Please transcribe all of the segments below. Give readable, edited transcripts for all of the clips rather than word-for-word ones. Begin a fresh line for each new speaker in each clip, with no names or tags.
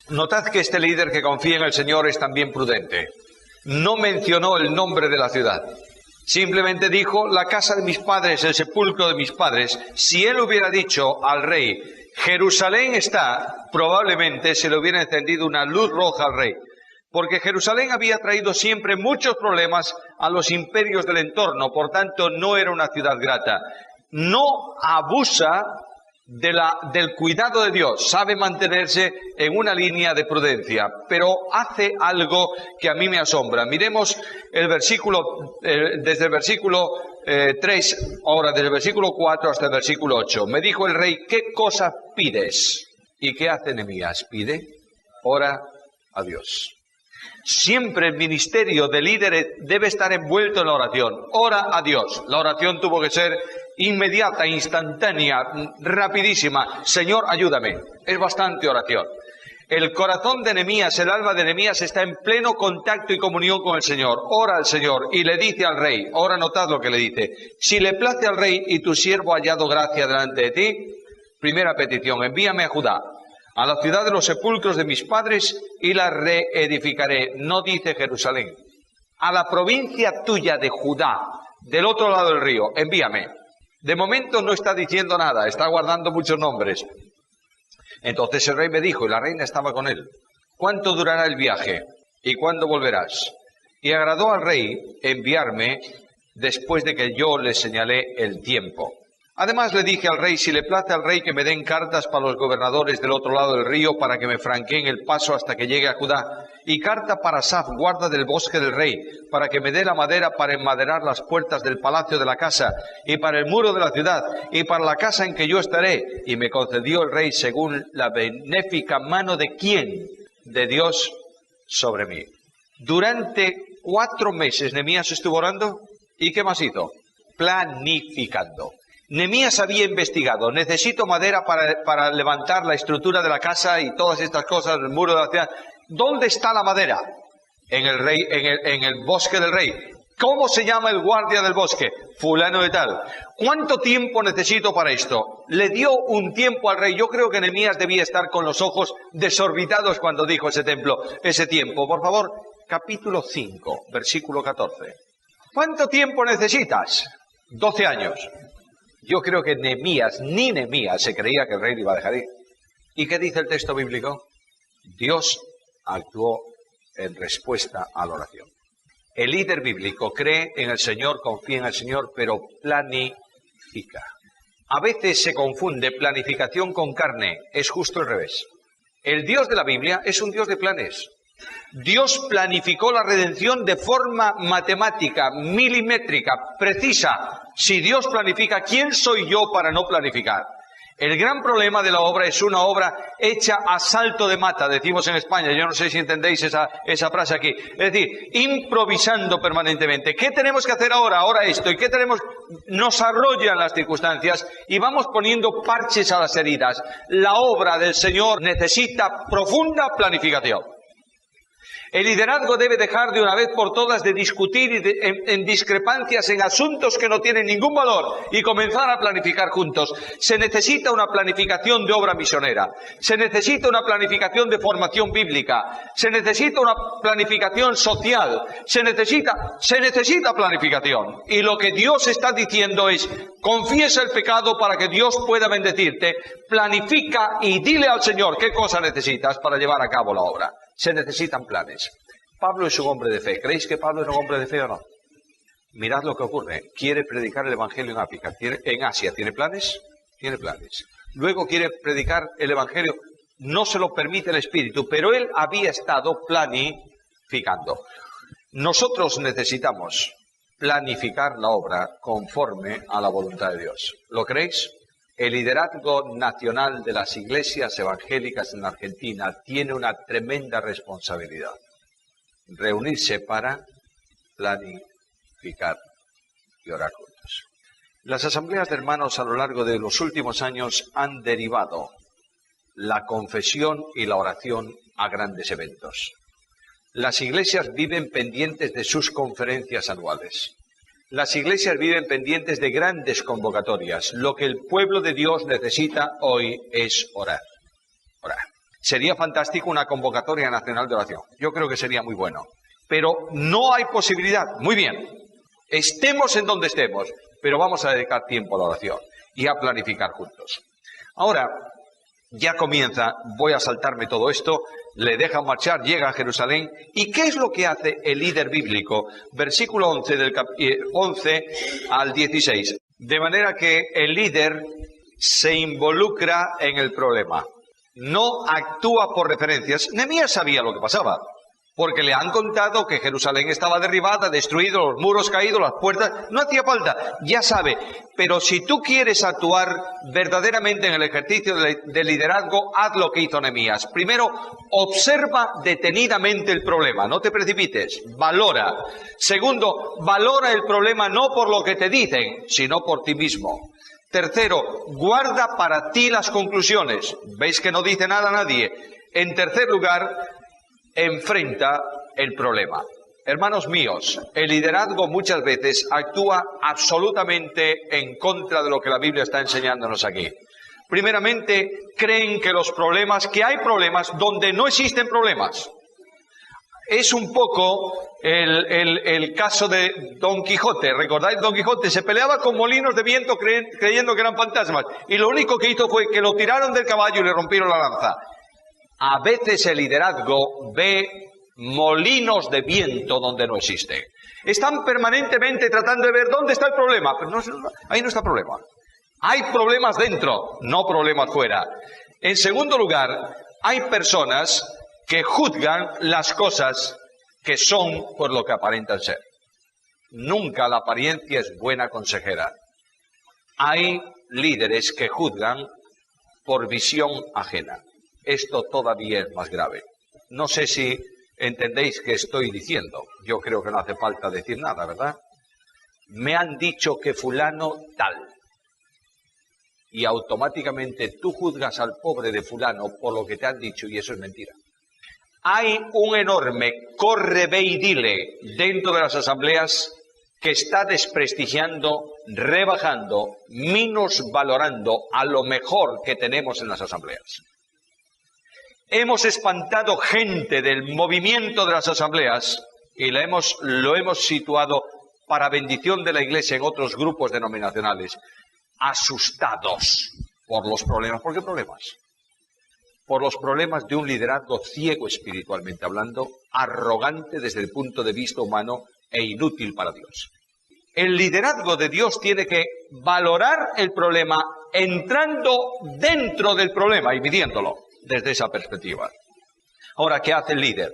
Notad que este líder que confía en el Señor es también prudente. No mencionó el nombre de la ciudad. Simplemente dijo, la casa de mis padres, el sepulcro de mis padres. Si él hubiera dicho al rey, Jerusalén está, probablemente se le hubiera encendido una luz roja al rey. Porque Jerusalén había traído siempre muchos problemas a los imperios del entorno, por tanto no era una ciudad grata. No abusa del cuidado de Dios, sabe mantenerse en una línea de prudencia, pero hace algo que a mí me asombra. Miremos el versículo, desde el versículo 3, ahora desde el versículo 4 hasta el versículo 8. Me dijo el rey, ¿qué cosa pides? ¿Y qué hace Nehemías? Pide, ora a Dios. Siempre el ministerio de líderes debe estar envuelto en la oración. Ora a Dios. La oración tuvo que ser inmediata, instantánea, rapidísima. Señor, ayúdame. Es bastante oración. El corazón de Nehemías, el alma de Nehemías está en pleno contacto y comunión con el Señor. Ora al Señor y le dice al rey, ahora notad lo que le dice, si le place al rey y tu siervo ha hallado gracia delante de ti, primera petición, envíame a Judá, a la ciudad de los sepulcros de mis padres y la reedificaré. No dice Jerusalén. A la provincia tuya de Judá, del otro lado del río, envíame. De momento no está diciendo nada, está guardando muchos nombres. Entonces el rey me dijo, y la reina estaba con él, ¿cuánto durará el viaje? ¿Y cuándo volverás? Y agradó al rey enviarme después de que yo le señalé el tiempo. Además le dije al rey, si le place al rey que me den cartas para los gobernadores del otro lado del río para que me franqueen el paso hasta que llegue a Judá, y carta para Asaf, guarda del bosque del rey, para que me dé la madera para enmaderar las puertas del palacio de la casa, y para el muro de la ciudad, y para la casa en que yo estaré. Y me concedió el rey según la benéfica mano de ¿quién? De Dios sobre mí. Durante 4 meses Nehemías estuvo orando, ¿y qué más hizo? Planificando. Nehemías había investigado, necesito madera para levantar la estructura de la casa y todas estas cosas, el muro de la ciudad. ¿Dónde está la madera? En el bosque del rey. ¿Cómo se llama el guardia del bosque? Fulano de tal. ¿Cuánto tiempo necesito para esto? Le dio un tiempo al rey. Yo creo que Nehemías debía estar con los ojos desorbitados cuando dijo ese tiempo. Por favor, capítulo 5, versículo 14. ¿Cuánto tiempo necesitas? 12 años. Yo creo que ni Nehemías se creía que el rey le iba a dejar ir. ¿Y qué dice el texto bíblico? Dios actuó en respuesta a la oración. El líder bíblico cree en el Señor, confía en el Señor, pero planifica. A veces se confunde planificación con carne, es justo al revés. El Dios de la Biblia es un Dios de planes. Dios planificó la redención de forma matemática, milimétrica, precisa. Si Dios planifica, ¿quién soy yo para no planificar? El gran problema de la obra es una obra hecha a salto de mata, decimos en España. Yo no sé si entendéis esa frase aquí. Es decir, improvisando permanentemente. ¿Qué tenemos que hacer ahora? Ahora esto. ¿Y qué tenemos? Nos arrollan las circunstancias y vamos poniendo parches a las heridas. La obra del Señor necesita profunda planificación. El liderazgo debe dejar de una vez por todas de discutir en discrepancias en asuntos que no tienen ningún valor y comenzar a planificar juntos. Se necesita una planificación de obra misionera, se necesita una planificación de formación bíblica, se necesita una planificación social, se necesita planificación. Y lo que Dios está diciendo es, confiesa el pecado para que Dios pueda bendecirte, planifica y dile al Señor qué cosa necesitas para llevar a cabo la obra. Se necesitan planes. Pablo es un hombre de fe. ¿Creéis que Pablo era un hombre de fe o no? Mirad lo que ocurre. Quiere predicar el Evangelio en África. En Asia. ¿Tiene planes? Tiene planes. Luego quiere predicar el Evangelio. No se lo permite el Espíritu, pero él había estado planificando. Nosotros necesitamos planificar la obra conforme a la voluntad de Dios. ¿Lo creéis? El liderazgo nacional de las iglesias evangélicas en Argentina tiene una tremenda responsabilidad. Reunirse para planificar y orar juntos. Las asambleas de hermanos a lo largo de los últimos años han derivado la confesión y la oración a grandes eventos. Las iglesias viven pendientes de sus conferencias anuales. Las iglesias viven pendientes de grandes convocatorias. Lo que el pueblo de Dios necesita hoy es orar. Orar. Sería fantástico una convocatoria nacional de oración. Yo creo que sería muy bueno. Pero no hay posibilidad. Muy bien. Estemos en donde estemos, pero vamos a dedicar tiempo a la oración y a planificar juntos. Ahora, ya comienza, voy a saltarme todo esto, le dejan marchar, llega a Jerusalén. ¿Y qué es lo que hace el líder bíblico? Versículo 11, 11 al 16. De manera que el líder se involucra en el problema. No actúa por referencias. Nehemías sabía lo que pasaba, porque le han contado que Jerusalén estaba derribada, destruido, los muros caídos, las puertas. No hacía falta, ya sabe. Pero si tú quieres actuar verdaderamente en el ejercicio de liderazgo, haz lo que hizo Nehemías. Primero, observa detenidamente el problema, no te precipites, valora. Segundo, valora el problema no por lo que te dicen, sino por ti mismo. Tercero, guarda para ti las conclusiones. ¿Veis que no dice nada a nadie? En tercer lugar, enfrenta el problema. Hermanos míos, el liderazgo muchas veces actúa absolutamente en contra de lo que la Biblia está enseñándonos aquí. Primeramente, creen que que hay problemas donde no existen problemas. Es un poco el caso de Don Quijote. ¿Recordáis? Don Quijote se peleaba con molinos de viento creyendo que eran fantasmas. Y lo único que hizo fue que lo tiraron del caballo y le rompieron la lanza. A veces el liderazgo ve molinos de viento donde no existe. Están permanentemente tratando de ver dónde está el problema, pero ahí no está el problema. Hay problemas dentro, no problemas fuera. En segundo lugar, hay personas que juzgan las cosas que son por lo que aparentan ser. Nunca la apariencia es buena consejera. Hay líderes que juzgan por visión ajena. Esto todavía es más grave. No sé si entendéis qué estoy diciendo. Yo creo que no hace falta decir nada, ¿verdad? Me han dicho que fulano tal. Y automáticamente tú juzgas al pobre de fulano por lo que te han dicho y eso es mentira. Hay un enorme corre, ve y dile dentro de las asambleas que está desprestigiando, rebajando, minusvalorando a lo mejor que tenemos en las asambleas. Hemos espantado gente del movimiento de las asambleas y lo hemos situado para bendición de la Iglesia en otros grupos denominacionales, asustados por los problemas. ¿Por qué problemas? Por los problemas de un liderazgo ciego espiritualmente hablando, arrogante desde el punto de vista humano e inútil para Dios. El liderazgo de Dios tiene que valorar el problema entrando dentro del problema y midiéndolo desde esa perspectiva. Ahora, ¿qué hace el líder?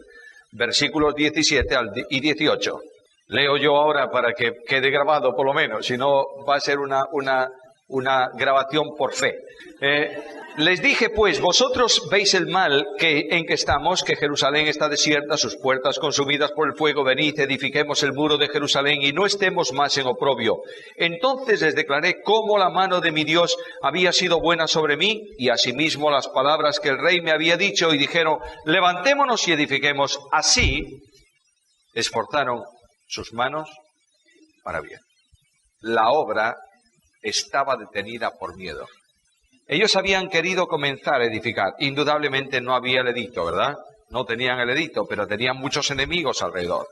Versículos 17 y 18. Leo yo ahora para que quede grabado por lo menos, si no va a ser una grabación por fe. Les dije pues, vosotros veis el mal en que estamos, que Jerusalén está desierta, sus puertas consumidas por el fuego, venid, edifiquemos el muro de Jerusalén y no estemos más en oprobio. Entonces les declaré cómo la mano de mi Dios había sido buena sobre mí y asimismo las palabras que el rey me había dicho y dijeron, levantémonos y edifiquemos. Así esforzaron sus manos para bien. La obra estaba detenida por miedo. Ellos habían querido comenzar a edificar. Indudablemente no había el edicto, ¿verdad? No tenían el edicto, pero tenían muchos enemigos alrededor.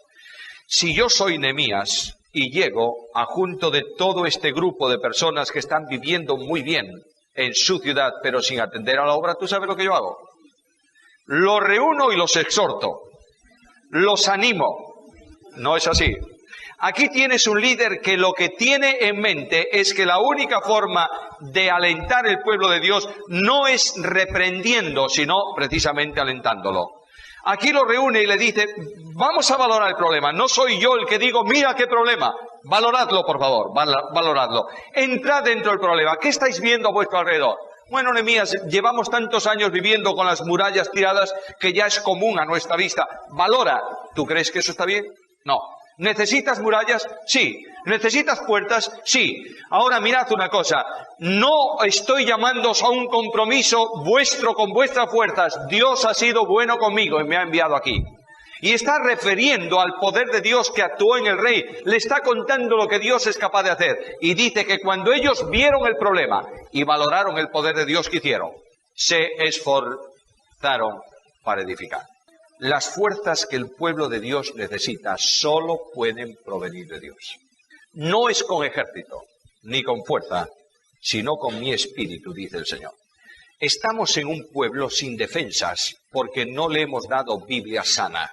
Si yo soy Nehemías y llego a junto de todo este grupo de personas que están viviendo muy bien en su ciudad, pero sin atender a la obra, ¿tú sabes lo que yo hago? Los reúno y los exhorto. Los animo. No es así. Aquí tienes un líder que lo que tiene en mente es que la única forma de alentar el pueblo de Dios no es reprendiendo, sino precisamente alentándolo. Aquí lo reúne y le dice, vamos a valorar el problema. No soy yo el que digo, mira qué problema. Valoradlo, por favor, valoradlo. Entrad dentro del problema. ¿Qué estáis viendo a vuestro alrededor? Bueno, Nehemías, llevamos tantos años viviendo con las murallas tiradas que ya es común a nuestra vista. Valora. ¿Tú crees que eso está bien? No. ¿Necesitas murallas? Sí. ¿Necesitas puertas? Sí. Ahora mirad una cosa. No estoy llamándoos a un compromiso vuestro con vuestras fuerzas. Dios ha sido bueno conmigo y me ha enviado aquí. Y está refiriendo al poder de Dios que actuó en el rey. Le está contando lo que Dios es capaz de hacer. Y dice que cuando ellos vieron el problema y valoraron el poder de Dios que hicieron, se esforzaron. esforzaron para edificar. Las fuerzas que el pueblo de Dios necesita solo pueden provenir de Dios. No es con ejército, ni con fuerza, sino con mi espíritu, dice el Señor. Estamos en un pueblo sin defensas porque no le hemos dado Biblia sana.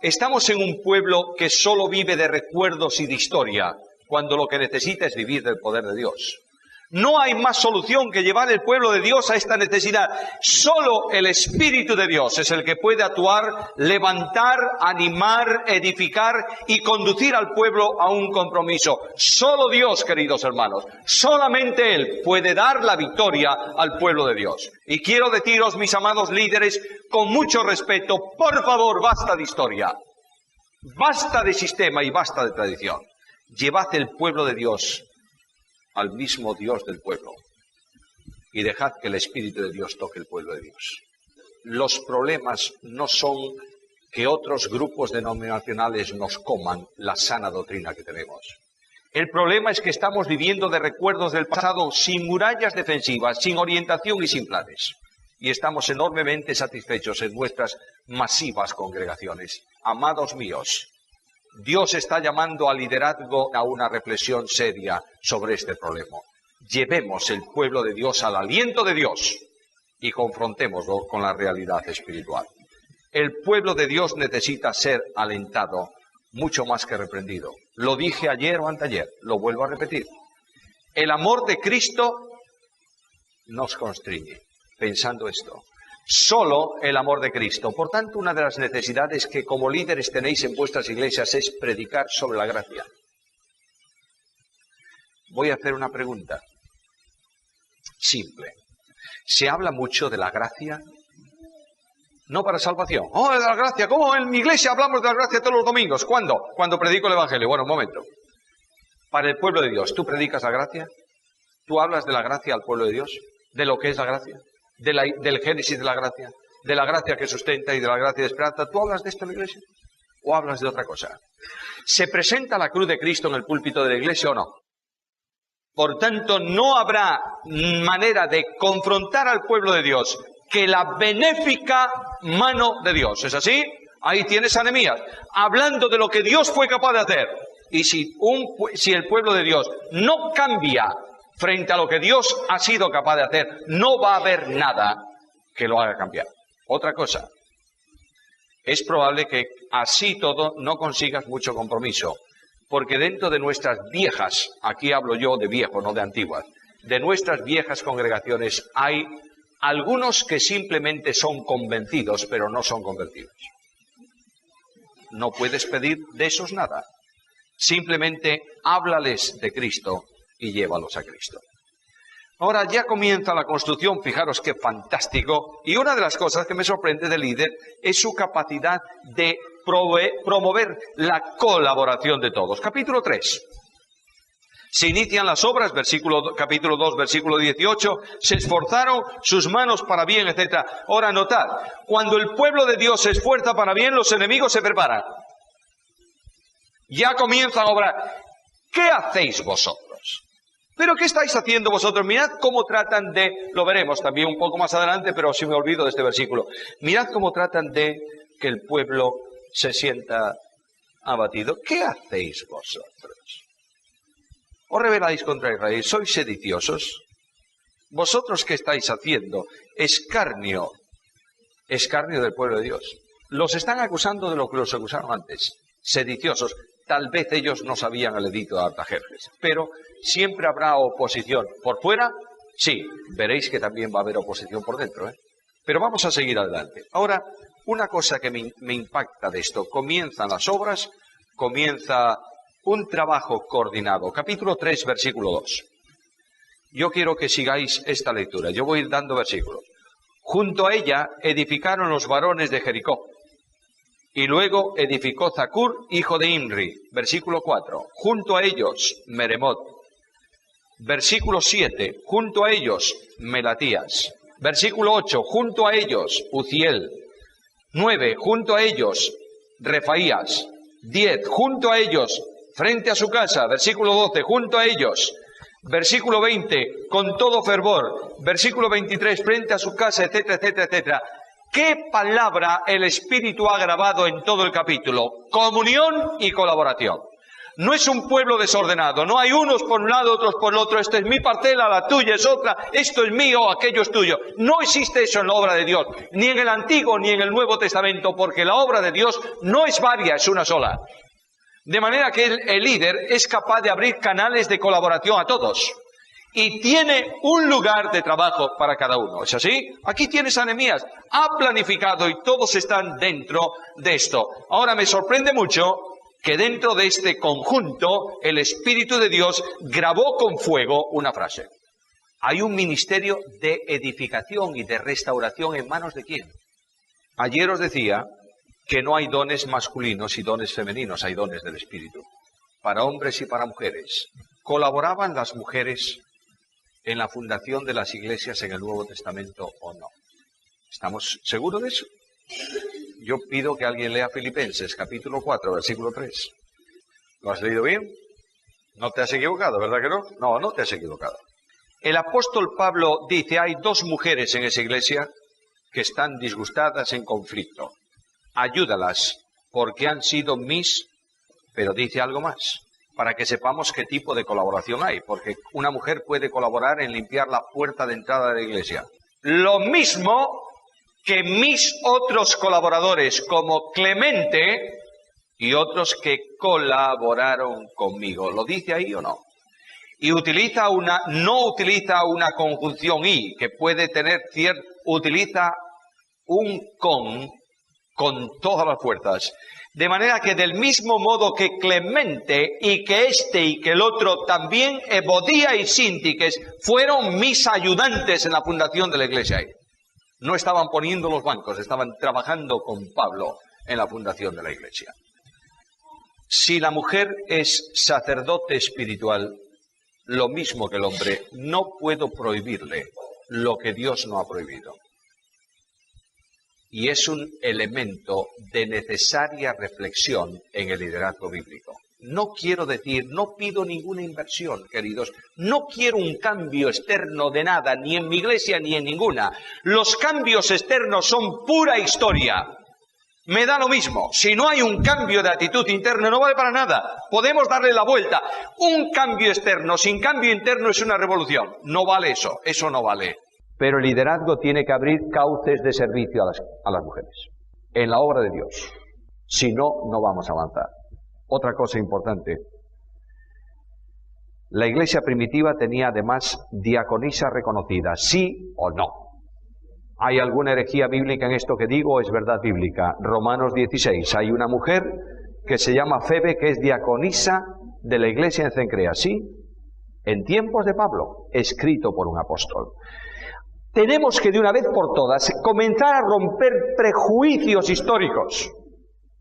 Estamos en un pueblo que solo vive de recuerdos y de historia, cuando lo que necesita es vivir del poder de Dios. No hay más solución que llevar el pueblo de Dios a esta necesidad. Solo el Espíritu de Dios es el que puede actuar, levantar, animar, edificar y conducir al pueblo a un compromiso. Solo Dios, queridos hermanos, solamente Él puede dar la victoria al pueblo de Dios. Y quiero deciros, mis amados líderes, con mucho respeto, por favor, basta de historia, basta de sistema y basta de tradición. Llevad el pueblo de Dios al mismo Dios del pueblo y dejad que el Espíritu de Dios toque el pueblo de Dios. Los problemas no son que otros grupos denominacionales nos coman la sana doctrina que tenemos. El problema es que estamos viviendo de recuerdos del pasado sin murallas defensivas, sin orientación y sin planes. Y estamos enormemente satisfechos en nuestras masivas congregaciones. Amados míos, Dios está llamando al liderazgo a una reflexión seria sobre este problema. Llevemos el pueblo de Dios al aliento de Dios y confrontémoslo con la realidad espiritual. El pueblo de Dios necesita ser alentado mucho más que reprendido. Lo dije ayer o anteayer, lo vuelvo a repetir. El amor de Cristo nos constriñe. Pensando esto, solo el amor de Cristo. Por tanto, una de las necesidades que como líderes tenéis en vuestras iglesias es predicar sobre la gracia. Voy a hacer una pregunta simple. ¿Se habla mucho de la gracia? No para salvación. ¡Oh, de la gracia! ¿Cómo en mi iglesia hablamos de la gracia todos los domingos? ¿Cuándo? Cuando predico el Evangelio. Bueno, un momento. Para el pueblo de Dios, ¿tú predicas la gracia? ¿Tú hablas de la gracia al pueblo de Dios? ¿De lo que es la gracia? Del génesis de la gracia que sustenta y de la gracia de esperanza. ¿Tú hablas de esto en la iglesia? ¿O hablas de otra cosa? ¿Se presenta la cruz de Cristo en el púlpito de la iglesia o no? Por tanto, no habrá manera de confrontar al pueblo de Dios que la benéfica mano de Dios. ¿Es así? Ahí tienes a Nehemías, hablando de lo que Dios fue capaz de hacer. Y si el pueblo de Dios no cambia frente a lo que Dios ha sido capaz de hacer, no va a haber nada que lo haga cambiar. Otra cosa, es probable que así todo no consigas mucho compromiso, porque dentro de nuestras viejas, aquí hablo yo de viejo, no de antiguas, de nuestras viejas congregaciones hay algunos que simplemente son convencidos, pero no son convertidos. No puedes pedir de esos nada. Simplemente háblales de Cristo y llévalos a Cristo. Ahora ya comienza la construcción, fijaros qué fantástico, y una de las cosas que me sorprende del líder es su capacidad de promover la colaboración de todos. Capítulo 3. Se inician las obras, capítulo 2, versículo 18, se esforzaron sus manos para bien, etc. Ahora notad, cuando el pueblo de Dios se esfuerza para bien, los enemigos se preparan. Ya comienzan a obrar. ¿Qué hacéis vosotros? ¿Pero qué estáis haciendo vosotros? Mirad cómo tratan de, lo veremos también un poco más adelante, pero si me olvido de este versículo. Mirad cómo tratan de que el pueblo se sienta abatido. ¿Qué hacéis vosotros? ¿Os rebeláis contra Israel? ¿Sois sediciosos? ¿Vosotros qué estáis haciendo? Escarnio del pueblo de Dios. Los están acusando de lo que los acusaron antes. Sediciosos. Tal vez ellos no sabían el edicto de Artajerjes, pero siempre habrá oposición. ¿Por fuera? Sí, veréis que también va a haber oposición por dentro, ¿eh? Pero vamos a seguir adelante. Ahora, una cosa que me impacta de esto. Comienzan las obras, comienza un trabajo coordinado. Capítulo 3, versículo 2. Yo quiero que sigáis esta lectura. Yo voy a ir dando versículos. Junto a ella edificaron los varones de Jericó. Y luego edificó Zacur, hijo de Imri. Versículo 4. Junto a ellos, Meremot. Versículo 7. Junto a ellos, Melatías. Versículo 8. Junto a ellos, Uziel. 9. Junto a ellos, Refaías. 10. Junto a ellos, frente a su casa. Versículo 12. Junto a ellos, Versículo 20, con todo fervor. Versículo 23, frente a su casa, etcétera, etcétera, etcétera. ¿Qué palabra el Espíritu ha grabado en todo el capítulo? Comunión y colaboración. No es un pueblo desordenado, no hay unos por un lado, otros por el otro, esta es mi parcela, la tuya es otra, esto es mío, aquello es tuyo. No existe eso en la obra de Dios, ni en el Antiguo ni en el Nuevo Testamento, porque la obra de Dios no es varia, es una sola. De manera que el líder es capaz de abrir canales de colaboración a todos. Y tiene un lugar de trabajo para cada uno. ¿Es así? Aquí tienes a Nehemías. Ha planificado y todos están dentro de esto. Ahora me sorprende mucho que dentro de este conjunto el Espíritu de Dios grabó con fuego una frase. Hay un ministerio de edificación y de restauración en manos de ¿quién? Ayer os decía que no hay dones masculinos y dones femeninos, hay dones del Espíritu. Para hombres y para mujeres. ¿Colaboraban las mujeres en la fundación de las iglesias en el Nuevo Testamento o no? ¿Estamos seguros de eso? Yo pido que alguien lea Filipenses, capítulo 4, versículo 3. ¿Lo has leído bien? No te has equivocado, ¿verdad que no? No, no te has equivocado. El apóstol Pablo dice, hay dos mujeres en esa iglesia que están disgustadas en conflicto. Ayúdalas, porque han sido mis... Pero dice algo más, para que sepamos qué tipo de colaboración hay, porque una mujer puede colaborar en limpiar la puerta de entrada de la iglesia. Lo mismo que mis otros colaboradores, como Clemente y otros que colaboraron conmigo. ¿Lo dice ahí o no? Y no utiliza una conjunción y, que puede tener utiliza un con todas las fuerzas. De manera que del mismo modo que Clemente y que este y que el otro, también Ebodía y Síntiques fueron mis ayudantes en la fundación de la iglesia ahí. No estaban poniendo los bancos, estaban trabajando con Pablo en la fundación de la iglesia. Si la mujer es sacerdote espiritual, lo mismo que el hombre, no puedo prohibirle lo que Dios no ha prohibido. Y es un elemento de necesaria reflexión en el liderazgo bíblico. No quiero decir, no pido ninguna inversión, queridos. No quiero un cambio externo de nada, ni en mi iglesia ni en ninguna. Los cambios externos son pura historia. Me da lo mismo. Si no hay un cambio de actitud interna, no vale para nada. Podemos darle la vuelta. Un cambio externo sin cambio interno es una revolución. No vale eso. Eso no vale. Pero el liderazgo tiene que abrir cauces de servicio a las mujeres. En la obra de Dios. Si no, no vamos a avanzar. Otra cosa importante. La iglesia primitiva tenía además diaconisas reconocidas. ¿Sí o no? ¿Hay alguna herejía bíblica en esto que digo o es verdad bíblica? Romanos 16. Hay una mujer que se llama Febe, que es diaconisa de la iglesia en Cencrea. ¿Sí? En tiempos de Pablo, escrito por un apóstol. Tenemos que de una vez por todas comenzar a romper prejuicios históricos.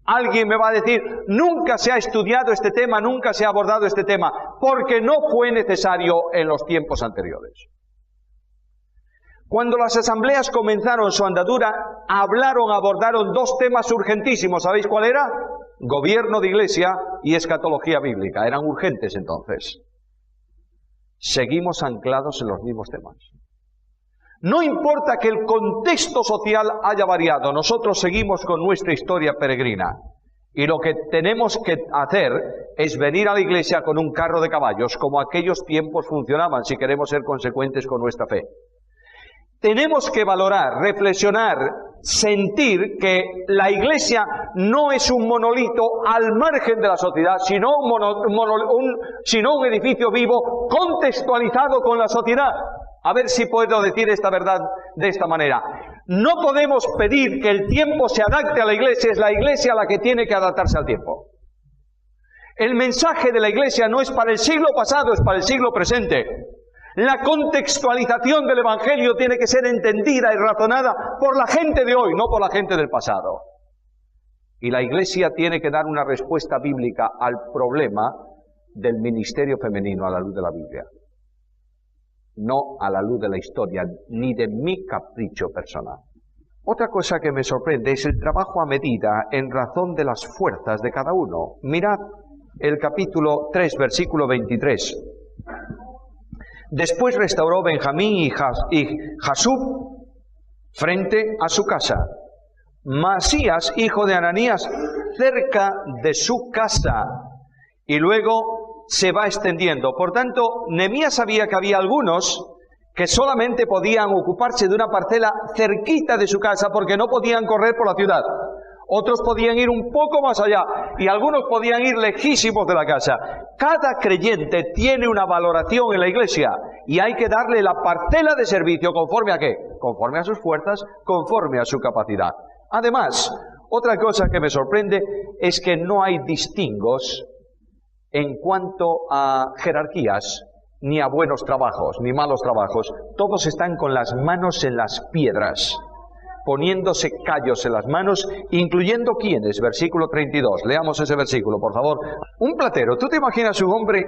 Alguien me va a decir, nunca se ha estudiado este tema, nunca se ha abordado este tema, porque no fue necesario en los tiempos anteriores. Cuando las asambleas comenzaron su andadura, abordaron dos temas urgentísimos. ¿Sabéis cuál era? Gobierno de iglesia y escatología bíblica. Eran urgentes entonces. Seguimos anclados en los mismos temas. No importa que el contexto social haya variado, nosotros seguimos con nuestra historia peregrina. Y lo que tenemos que hacer es venir a la iglesia con un carro de caballos, como aquellos tiempos funcionaban, si queremos ser consecuentes con nuestra fe. Tenemos que valorar, reflexionar, sentir que la iglesia no es un monolito al margen de la sociedad, sino un edificio vivo contextualizado con la sociedad. A ver si puedo decir esta verdad de esta manera. No podemos pedir que el tiempo se adapte a la iglesia, es la iglesia la que tiene que adaptarse al tiempo. El mensaje de la iglesia no es para el siglo pasado, es para el siglo presente. La contextualización del evangelio tiene que ser entendida y razonada por la gente de hoy, no por la gente del pasado. Y la iglesia tiene que dar una respuesta bíblica al problema del ministerio femenino a la luz de la Biblia. No a la luz de la historia, ni de mi capricho personal. Otra cosa que me sorprende es el trabajo a medida en razón de las fuerzas de cada uno. Mirad el capítulo 3, versículo 23. Después restauró Benjamín y Jasub frente a su casa. Masías, hijo de Ananías, cerca de su casa. Y luego se va extendiendo. Por tanto, Nehemías sabía que había algunos que solamente podían ocuparse de una parcela cerquita de su casa porque no podían correr por la ciudad. Otros podían ir un poco más allá y algunos podían ir lejísimos de la casa. Cada creyente tiene una valoración en la iglesia y hay que darle la parcela de servicio conforme a ¿qué? Conforme a sus fuerzas, conforme a su capacidad. Además, otra cosa que me sorprende es que no hay distingos en cuanto a jerarquías, ni a buenos trabajos, ni malos trabajos. Todos están con las manos en las piedras, poniéndose callos en las manos, incluyendo ¿quiénes? Versículo 32. Leamos ese versículo, por favor. Un platero. ¿Tú te imaginas un hombre?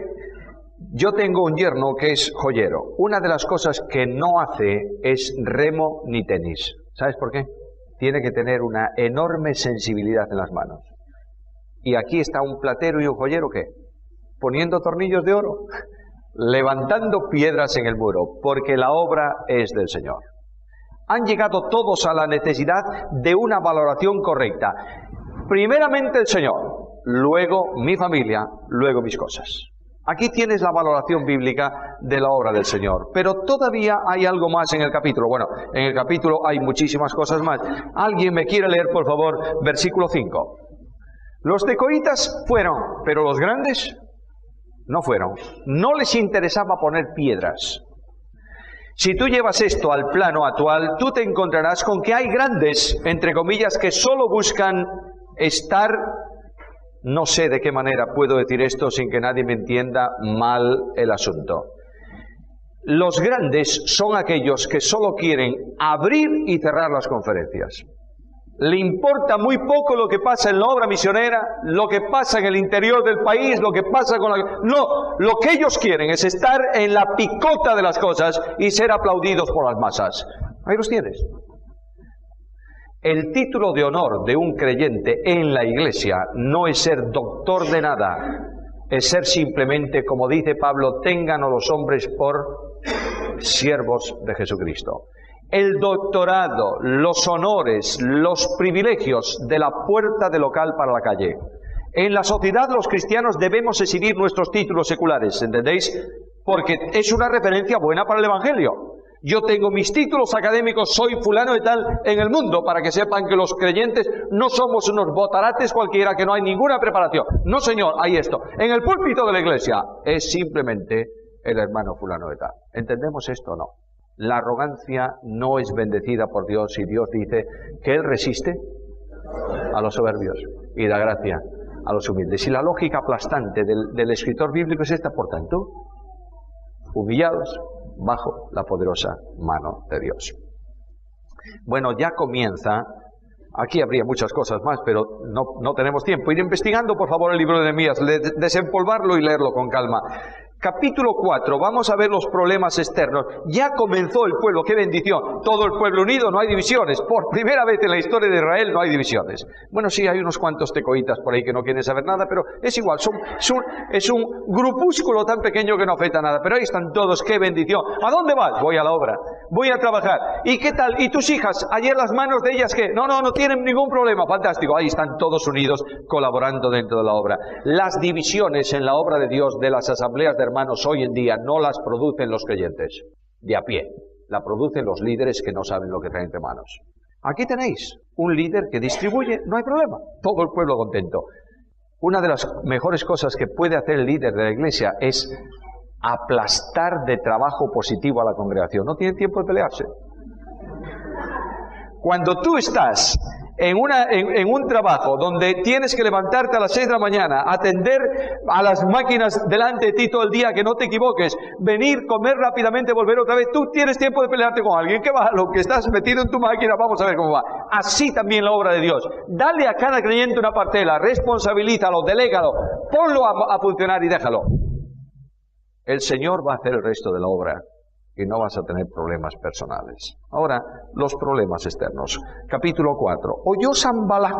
Yo tengo un yerno que es joyero. Una de las cosas que no hace es remo ni tenis. ¿Sabes por qué? Tiene que tener una enorme sensibilidad en las manos. Y aquí está un platero y un joyero, ¿qué? Poniendo tornillos de oro, levantando piedras en el muro, porque la obra es del Señor. Han llegado todos a la necesidad de una valoración correcta. Primeramente el Señor, luego mi familia, luego mis cosas. Aquí tienes la valoración bíblica de la obra del Señor. Pero todavía hay algo más en el capítulo. Bueno, en el capítulo hay muchísimas cosas más. ¿Alguien me quiere leer, por favor, versículo 5? Los decoritas fueron, pero los grandes no fueron. No les interesaba poner piedras. Si tú llevas esto al plano actual, tú te encontrarás con que hay grandes, entre comillas, que solo buscan estar, no sé de qué manera puedo decir esto sin que nadie me entienda mal el asunto. Los grandes son aquellos que solo quieren abrir y cerrar las conferencias. Le importa muy poco lo que pasa en la obra misionera, lo que pasa en el interior del país, lo que pasa con la... No, lo que ellos quieren es estar en la picota de las cosas y ser aplaudidos por las masas. Ahí los tienes. El título de honor de un creyente en la iglesia no es ser doctor de nada, es ser simplemente, como dice Pablo, tengan a los hombres por siervos de Jesucristo. El doctorado, los honores, los privilegios de la puerta de local para la calle. En la sociedad los cristianos debemos exhibir nuestros títulos seculares, ¿entendéis? Porque es una referencia buena para el Evangelio. Yo tengo mis títulos académicos, soy fulano de tal en el mundo, para que sepan que los creyentes no somos unos botarates cualquiera, que no hay ninguna preparación. No, señor, hay esto. En el púlpito de la iglesia es simplemente el hermano fulano de tal. ¿Entendemos esto o no? La arrogancia no es bendecida por Dios y Dios dice que Él resiste a los soberbios y da gracia a los humildes. Y la lógica aplastante del escritor bíblico es esta, por tanto, humillados bajo la poderosa mano de Dios. Bueno, ya comienza, aquí habría muchas cosas más, pero no tenemos tiempo. Ir investigando, por favor, el libro de Nehemías, desempolvarlo y leerlo con calma. Capítulo 4, vamos a ver los problemas externos. Ya comenzó el pueblo, qué bendición. Todo el pueblo unido, no hay divisiones. Por primera vez en la historia de Israel no hay divisiones. Bueno, sí, hay unos cuantos tecoitas por ahí que no quieren saber nada, pero es igual. Es un grupúsculo tan pequeño que no afecta a nada. Pero ahí están todos, qué bendición. ¿A dónde vas? Voy a la obra. Voy a trabajar. ¿Y qué tal? ¿Y tus hijas? Ayer las manos de ellas, ¿qué? No tienen ningún problema. Fantástico. Ahí están todos unidos, colaborando dentro de la obra. Las divisiones en la obra de Dios, de las asambleas de hermanos hoy en día, no las producen los creyentes de a pie, la producen los líderes que no saben lo que traen entre manos. Aquí tenéis un líder que distribuye, no hay problema, todo el pueblo contento. Una de las mejores cosas que puede hacer el líder de la iglesia es aplastar de trabajo positivo a la congregación. No tienen tiempo de pelearse. Cuando tú estás en un trabajo donde tienes que levantarte a las 6 de la mañana, atender a las máquinas delante de ti todo el día, que no te equivoques, venir, comer rápidamente, volver otra vez, tú tienes tiempo de pelearte con alguien. ¿Qué va? Lo que estás metido en tu máquina, vamos a ver cómo va. Así también la obra de Dios. Dale a cada creyente una parcela, responsabilízalo, delégalo, ponlo a funcionar y déjalo. El Señor va a hacer el resto de la obra y no vas a tener problemas personales. Ahora, los problemas externos. Capítulo 4. Oyó Sanballat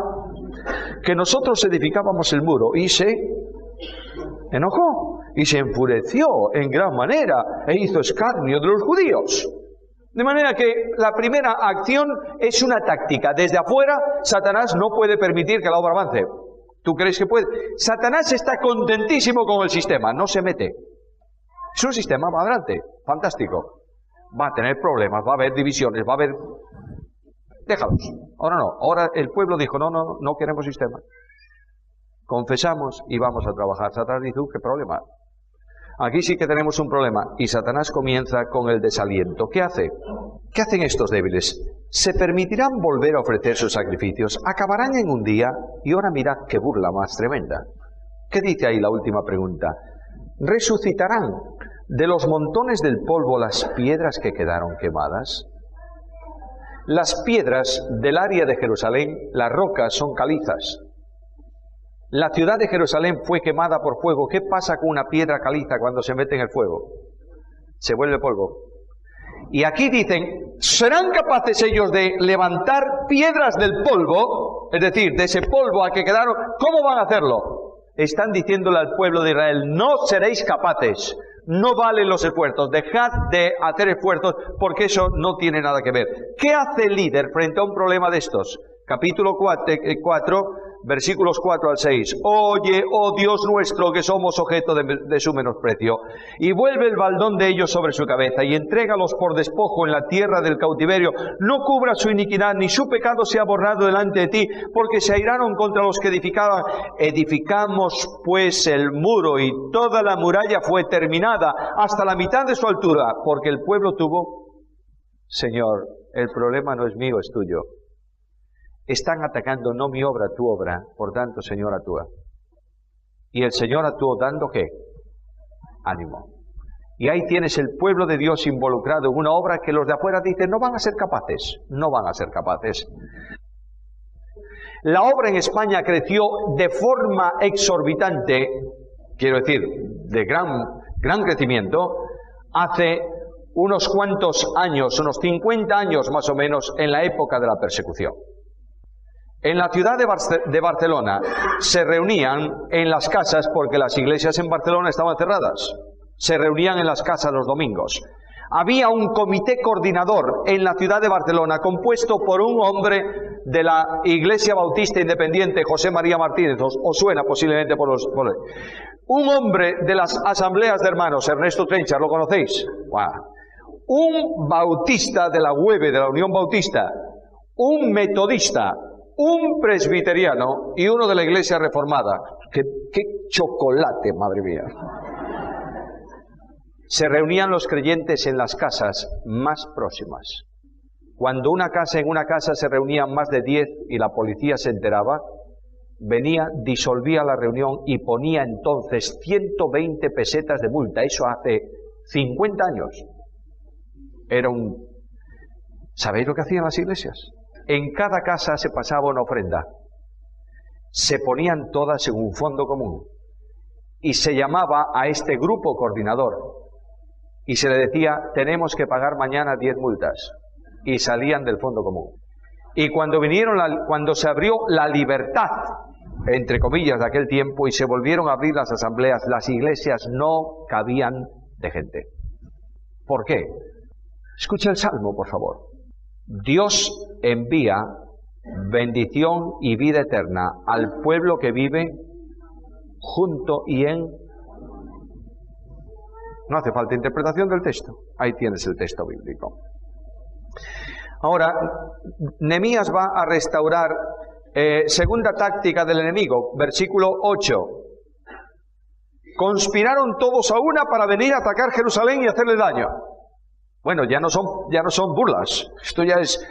que nosotros edificábamos el muro y se enojó y se enfureció en gran manera e hizo escarnio de los judíos. De manera que la primera acción es una táctica. Desde afuera, Satanás no puede permitir que la obra avance. ¿Tú crees que puede? Satanás está contentísimo con el sistema, no se mete. Es un sistema, va adelante, fantástico. Va a tener problemas, va a haber divisiones, va a haber... Déjalos. Ahora no. Ahora el pueblo dijo, no queremos sistema. Confesamos y vamos a trabajar. Satanás dice, ¿qué problema? Aquí sí que tenemos un problema. Y Satanás comienza con el desaliento. ¿Qué hace? ¿Qué hacen estos débiles? ¿Se permitirán volver a ofrecer sus sacrificios? ¿Acabarán en un día? Y ahora mirad qué burla más tremenda. ¿Qué dice ahí la última pregunta? ¿Resucitarán de los montones del polvo las piedras que quedaron quemadas? Las piedras del área de Jerusalén, las rocas son calizas. La ciudad de Jerusalén fue quemada por fuego. ¿Qué pasa con una piedra caliza cuando se mete en el fuego? Se vuelve polvo. Y aquí dicen, ¿serán capaces ellos de levantar piedras del polvo? Es decir, de ese polvo a que quedaron. ¿Cómo van a hacerlo? Están diciéndole al pueblo de Israel, no seréis capaces. No valen los esfuerzos. Dejad de hacer esfuerzos porque eso no tiene nada que ver. ¿Qué hace el líder frente a un problema de estos? Capítulo 4, versículos 4 al 6. Oye, oh Dios nuestro, que somos objeto de su menosprecio. Y vuelve el baldón de ellos sobre su cabeza, y entrégalos por despojo en la tierra del cautiverio. No cubra su iniquidad, ni su pecado sea borrado delante de ti, porque se airaron contra los que edificaban. Edificamos pues el muro, y toda la muralla fue terminada, hasta la mitad de su altura, porque el pueblo tuvo... Señor, el problema no es mío, es tuyo. Están atacando no mi obra, tu obra, por tanto, Señor, actúa. Y el Señor actuó dando ¿qué? Ánimo. Y ahí tienes el pueblo de Dios involucrado en una obra que los de afuera dicen no van a ser capaces, no van a ser capaces. La obra en España creció de forma exorbitante, quiero decir, de gran crecimiento, hace unos cuantos años, unos 50 años más o menos, en la época de la persecución. En la ciudad de Barcelona se reunían en las casas, porque las iglesias en Barcelona estaban cerradas, se reunían en las casas los domingos. Había un comité coordinador en la ciudad de Barcelona compuesto por un hombre de la Iglesia Bautista Independiente, José María Martínez, os suena posiblemente por un hombre de las asambleas de hermanos, Ernesto Trenchar, ¿lo conocéis? Wow. Un bautista de la UEB, de la Unión Bautista, un metodista, un presbiteriano y uno de la Iglesia Reformada. ¡Qué chocolate, madre mía! Se reunían los creyentes en las casas más próximas. Cuando en una casa se reunían más de 10 y la policía se enteraba, venía, disolvía la reunión y ponía entonces 120 pesetas de multa. Eso hace 50 años. ¿Sabéis lo que hacían las iglesias? En cada casa se pasaba una ofrenda. Se ponían todas en un fondo común. Y se llamaba a este grupo coordinador. Y se le decía, tenemos que pagar mañana 10 multas. Y salían del fondo común. Y cuando se abrió la libertad, entre comillas, de aquel tiempo, y se volvieron a abrir las asambleas, las iglesias no cabían de gente. ¿Por qué? Escucha el Salmo, por favor. Dios envía bendición y vida eterna al pueblo que vive junto y en... No hace falta interpretación del texto. Ahí tienes el texto bíblico. Ahora, Nehemías va a restaurar segunda táctica del enemigo, versículo 8. Conspiraron todos a una para venir a atacar Jerusalén y hacerle daño. Bueno, ya no son burlas. Esto ya es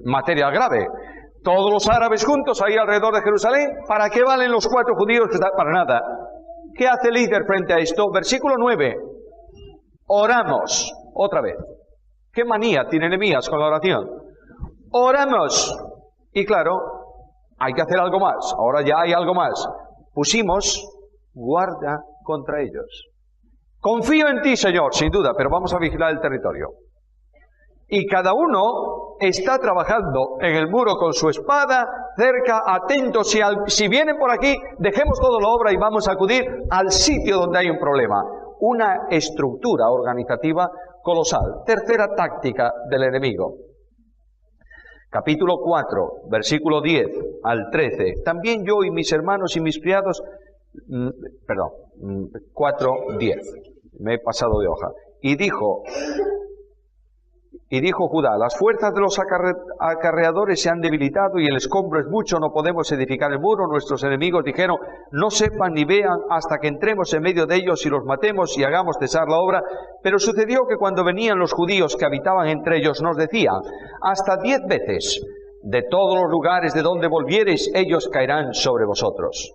materia grave. Todos los árabes juntos ahí alrededor de Jerusalén. ¿Para qué valen los 4 judíos? Para nada. ¿Qué hace el líder frente a esto? Versículo 9. Oramos. Otra vez. ¿Qué manía tiene Nehemías con la oración? Oramos. Y claro, hay que hacer algo más. Ahora ya hay algo más. Pusimos guarda contra ellos. Confío en ti, Señor, sin duda, pero vamos a vigilar el territorio. Y cada uno está trabajando en el muro con su espada, cerca, atento. Si vienen por aquí, dejemos toda la obra y vamos a acudir al sitio donde hay un problema. Una estructura organizativa colosal. Tercera táctica del enemigo. Capítulo 4, versículo 10 al 13. También yo y mis hermanos y mis criados... 4, 10. Me he pasado de hoja. Y dijo Judá, las fuerzas de los acarreadores se han debilitado y el escombro es mucho, no podemos edificar el muro. Nuestros enemigos dijeron, no sepan ni vean hasta que entremos en medio de ellos y los matemos y hagamos cesar la obra. Pero sucedió que cuando venían los judíos que habitaban entre ellos, nos decían, hasta 10 veces, de todos los lugares de donde volviereis, ellos caerán sobre vosotros.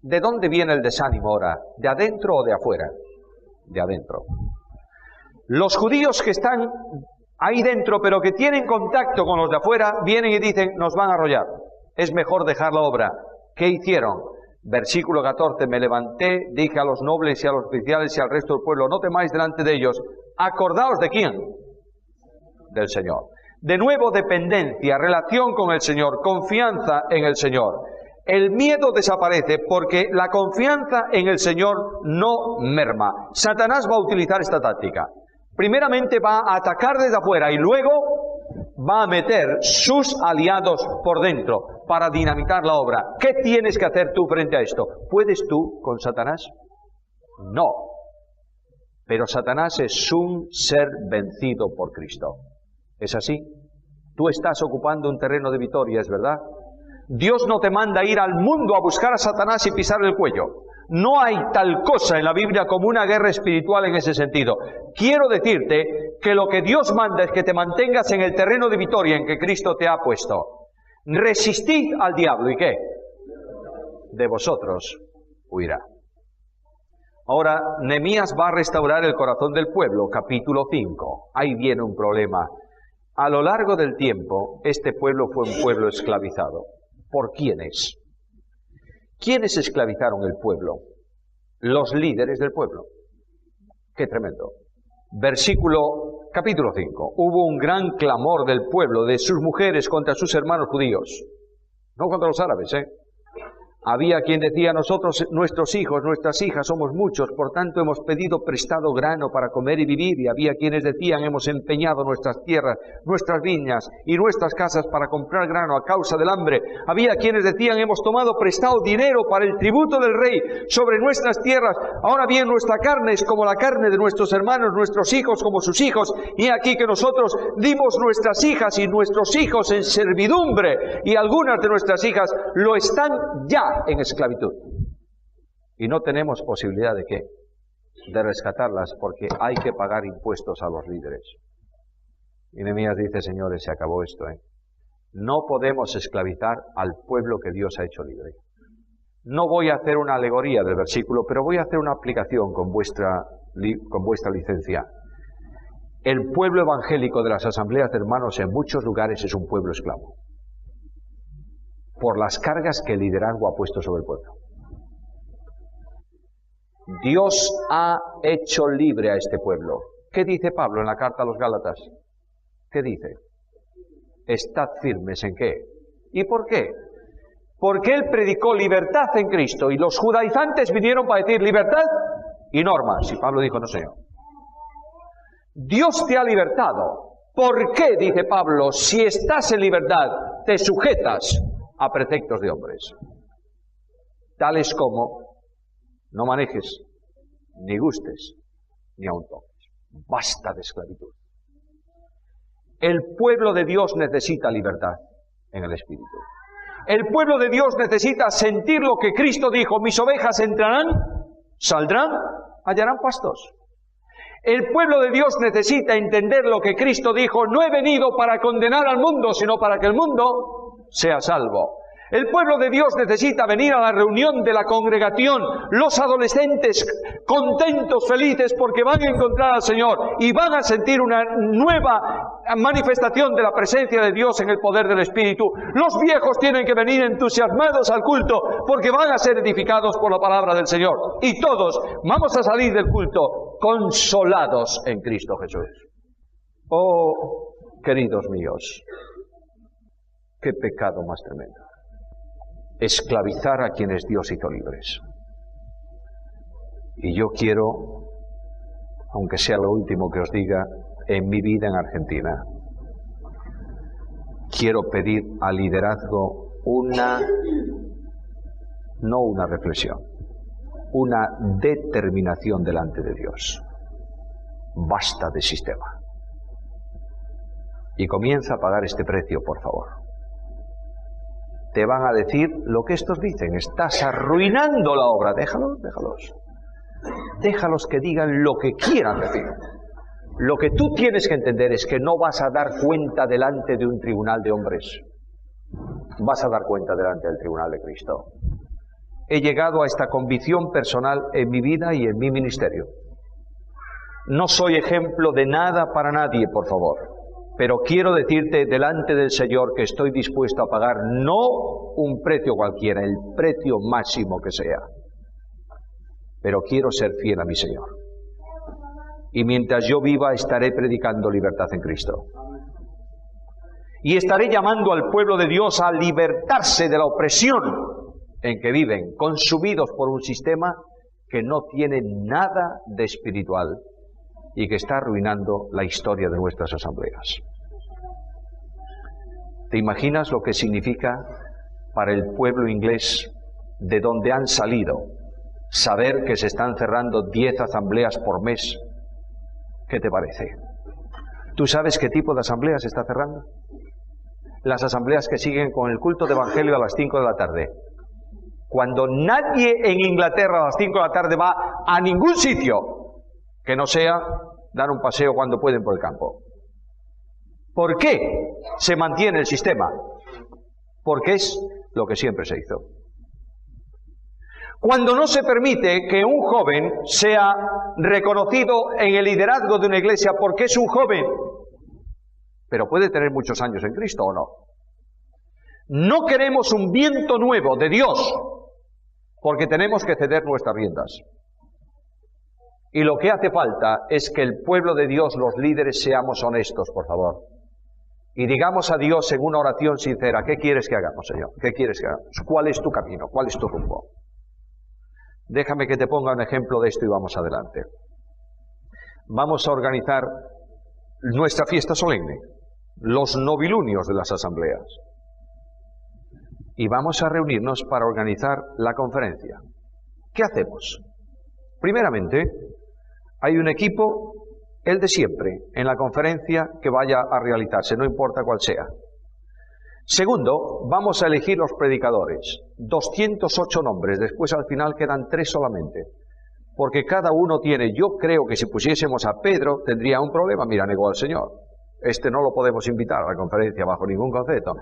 ¿De dónde viene el desánimo ahora? ¿De adentro o de afuera? De adentro. Los judíos que están ahí dentro, pero que tienen contacto con los de afuera, vienen y dicen, nos van a arrollar. Es mejor dejar la obra. ¿Qué hicieron? Versículo 14, me levanté, dije a los nobles y a los oficiales y al resto del pueblo, no temáis delante de ellos. ¿Acordaos de quién? Del Señor. De nuevo, dependencia, relación con el Señor, confianza en el Señor. El miedo desaparece porque la confianza en el Señor no merma. Satanás va a utilizar esta táctica. Primeramente va a atacar desde afuera y luego va a meter sus aliados por dentro para dinamitar la obra. ¿Qué tienes que hacer tú frente a esto? ¿Puedes tú con Satanás? No. Pero Satanás es un ser vencido por Cristo. ¿Es así? Tú estás ocupando un terreno de victoria, ¿es verdad? Dios no te manda ir al mundo a buscar a Satanás y pisarle el cuello. No hay tal cosa en la Biblia como una guerra espiritual en ese sentido. Quiero decirte que lo que Dios manda es que te mantengas en el terreno de victoria en que Cristo te ha puesto. Resistid al diablo, ¿y qué? De vosotros huirá. Ahora, Nehemías va a restaurar el corazón del pueblo, capítulo 5. Ahí viene un problema. A lo largo del tiempo, este pueblo fue un pueblo esclavizado. ¿Por quiénes? ¿Quiénes esclavizaron el pueblo? Los líderes del pueblo. ¡Qué tremendo! Capítulo 5. Hubo un gran clamor del pueblo, de sus mujeres contra sus hermanos judíos. No contra los árabes, Había quien decía, nosotros, nuestros hijos, nuestras hijas, somos muchos, por tanto hemos pedido prestado grano para comer y vivir. Y había quienes decían, hemos empeñado nuestras tierras, nuestras viñas y nuestras casas para comprar grano a causa del hambre. Había quienes decían, hemos tomado prestado dinero para el tributo del rey sobre nuestras tierras. Ahora bien, nuestra carne es como la carne de nuestros hermanos, nuestros hijos como sus hijos. Y aquí que nosotros dimos nuestras hijas y nuestros hijos en servidumbre, y algunas de nuestras hijas lo están ya en esclavitud. Y no tenemos posibilidad de ¿qué? De rescatarlas porque hay que pagar impuestos a los líderes. Y Nehemías dice, señores, se acabó esto, No podemos esclavizar al pueblo que Dios ha hecho libre. No voy a hacer una alegoría del versículo, pero voy a hacer una aplicación con vuestra licencia. El pueblo evangélico de las asambleas de hermanos en muchos lugares es un pueblo esclavo, por las cargas que el liderazgo ha puesto sobre el pueblo. Dios ha hecho libre a este pueblo. ¿Qué dice Pablo en la carta a los Gálatas? ¿Qué dice? Estad firmes ¿en qué? ¿Y por qué? Porque él predicó libertad en Cristo y los judaizantes vinieron para decir libertad y normas. Y Pablo dijo, no señor. Dios te ha libertado. ¿Por qué, dice Pablo, si estás en libertad, te sujetas a preceptos de hombres, tales como no manejes, ni gustes, ni aun toques? Basta de esclavitud. El pueblo de Dios necesita libertad en el espíritu. El pueblo de Dios necesita sentir lo que Cristo dijo, mis ovejas entrarán, saldrán, hallarán pastos. El pueblo de Dios necesita entender lo que Cristo dijo, no he venido para condenar al mundo, sino para que el mundo sea salvo. El pueblo de Dios necesita venir a la reunión de la congregación, los adolescentes contentos, felices, porque van a encontrar al Señor y van a sentir una nueva manifestación de la presencia de Dios en el poder del Espíritu. Los viejos tienen que venir entusiasmados al culto porque van a ser edificados por la palabra del Señor. Y todos vamos a salir del culto consolados en Cristo Jesús. Oh, Queridos míos, qué pecado más tremendo. Esclavizar a quienes Dios hizo libres. Y yo quiero, aunque sea lo último que os diga, en mi vida en Argentina, quiero pedir al liderazgo no una reflexión, una determinación delante de Dios. Basta de sistema. Y comienza a pagar este precio, por favor. Te van a decir lo que estos dicen. Estás arruinando la obra. Déjalos. Déjalos que digan lo que quieran decir. Lo que tú tienes que entender es que no vas a dar cuenta delante de un tribunal de hombres. Vas a dar cuenta delante del tribunal de Cristo. He llegado a esta convicción personal en mi vida y en mi ministerio. No soy ejemplo de nada para nadie, por favor. Pero quiero decirte delante del Señor que estoy dispuesto a pagar no un precio cualquiera, el precio máximo que sea. Pero quiero ser fiel a mi Señor. Y mientras yo viva estaré predicando libertad en Cristo. Y estaré llamando al pueblo de Dios a libertarse de la opresión en que viven, consumidos por un sistema que no tiene nada de espiritual y que está arruinando la historia de nuestras asambleas. ¿Te imaginas lo que significa para el pueblo inglés, de donde han salido, saber que se están cerrando 10 asambleas por mes? ¿Qué te parece? ¿Tú sabes qué tipo de asamblea se está cerrando? Las asambleas que siguen con el culto de evangelio a las 5 de la tarde. Cuando nadie en Inglaterra a las 5 de la tarde va a ningún sitio que no sea dar un paseo cuando pueden por el campo. ¿Por qué se mantiene el sistema? Porque es lo que siempre se hizo. Cuando no se permite que un joven sea reconocido en el liderazgo de una iglesia porque es un joven, pero puede tener muchos años en Cristo o no. No queremos un viento nuevo de Dios, porque tenemos que ceder nuestras riendas. Y lo que hace falta es que el pueblo de Dios, los líderes, seamos honestos, por favor. Y digamos a Dios en una oración sincera: ¿qué quieres que hagamos, Señor? ¿Qué quieres que hagamos? ¿Cuál es tu camino? ¿Cuál es tu rumbo? Déjame que te ponga un ejemplo de esto y vamos adelante. Vamos a organizar nuestra fiesta solemne, los novilunios de las asambleas. Y vamos a reunirnos para organizar la conferencia. ¿Qué hacemos? Primeramente, hay un equipo, el de siempre, en la conferencia que vaya a realizarse, no importa cuál sea. Segundo, vamos a elegir los predicadores, 208 nombres, después al final quedan 3 solamente, porque cada uno tiene, yo creo que si pusiésemos a Pedro tendría un problema, mira, negó al Señor, este no lo podemos invitar a la conferencia bajo ningún concepto.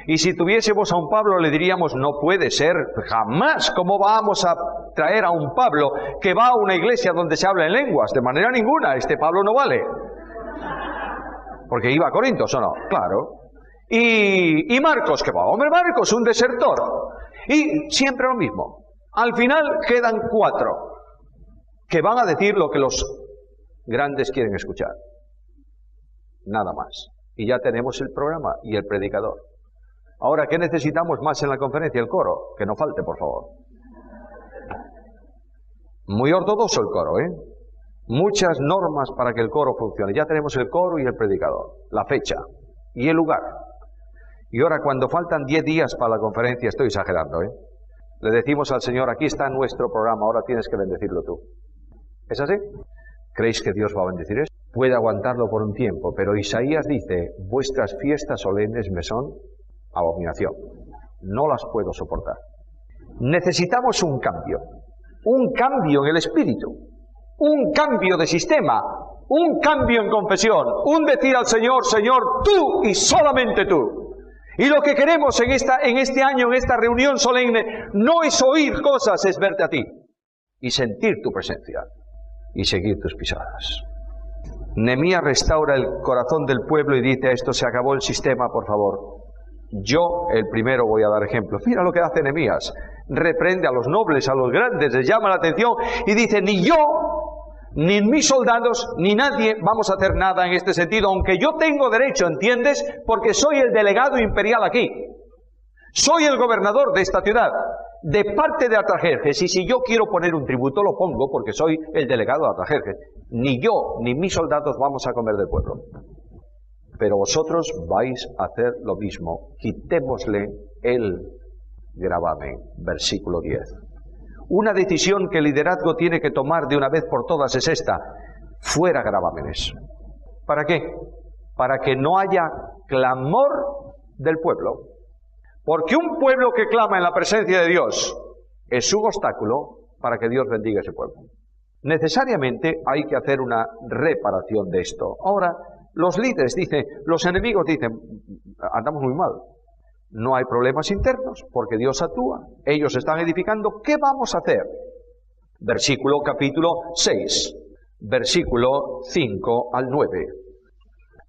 Y si tuviésemos a un Pablo le diríamos, no puede ser, jamás, ¿cómo vamos a traer a un Pablo que va a una iglesia donde se habla en lenguas? De manera ninguna, este Pablo no vale. Porque iba a Corintios, ¿o no? Claro. Y Marcos, que va, hombre, Marcos, un desertor. Y siempre lo mismo. Al final quedan 4 que van a decir lo que los grandes quieren escuchar. Nada más. Y ya tenemos el programa y el predicador. Ahora, ¿qué necesitamos más en la conferencia? El coro. Que no falte, por favor. Muy ortodoxo el coro, ¿eh? Muchas normas para que el coro funcione. Ya tenemos el coro y el predicador. La fecha y el lugar. Y ahora, cuando faltan 10 días para la conferencia, estoy exagerando, ¿eh? Le decimos al Señor, aquí está nuestro programa, ahora tienes que bendecirlo tú. ¿Es así? ¿Creéis que Dios va a bendecir esto? Puede aguantarlo por un tiempo, pero Isaías dice, vuestras fiestas solemnes me son abominación. No las puedo soportar. Necesitamos un cambio en el espíritu, un cambio de sistema, un cambio en confesión, un decir al Señor, Señor, tú y solamente tú. Y lo que queremos en este año, en esta reunión solemne, no es oír cosas, es verte a ti y sentir tu presencia y seguir tus pisadas. Nehemías restaura el corazón del pueblo y dice, esto se acabó el sistema, por favor. Yo, el primero, voy a dar ejemplo. Mira lo que hace Nehemías. Reprende a los nobles, a los grandes, les llama la atención y dice, ni yo, Ni mis soldados, ni nadie vamos a hacer nada en este sentido, aunque yo tengo derecho, ¿entiendes? Porque soy el delegado imperial aquí. Soy el gobernador de esta ciudad, de parte de Artajerjes, y si yo quiero poner un tributo, lo pongo porque soy el delegado de Artajerjes. Ni yo, ni mis soldados vamos a comer del pueblo. Pero vosotros vais a hacer lo mismo. Quitémosle el gravamen. Versículo 10. Una decisión que el liderazgo tiene que tomar de una vez por todas es esta: fuera gravámenes. ¿Para qué? Para que no haya clamor del pueblo. Porque un pueblo que clama en la presencia de Dios es un obstáculo para que Dios bendiga a ese pueblo. Necesariamente hay que hacer una reparación de esto. Ahora, los líderes dicen, los enemigos dicen, andamos muy mal. No hay problemas internos, porque Dios actúa. Ellos están edificando. ¿Qué vamos a hacer? Versículo capítulo 6, versículo 5 al 9.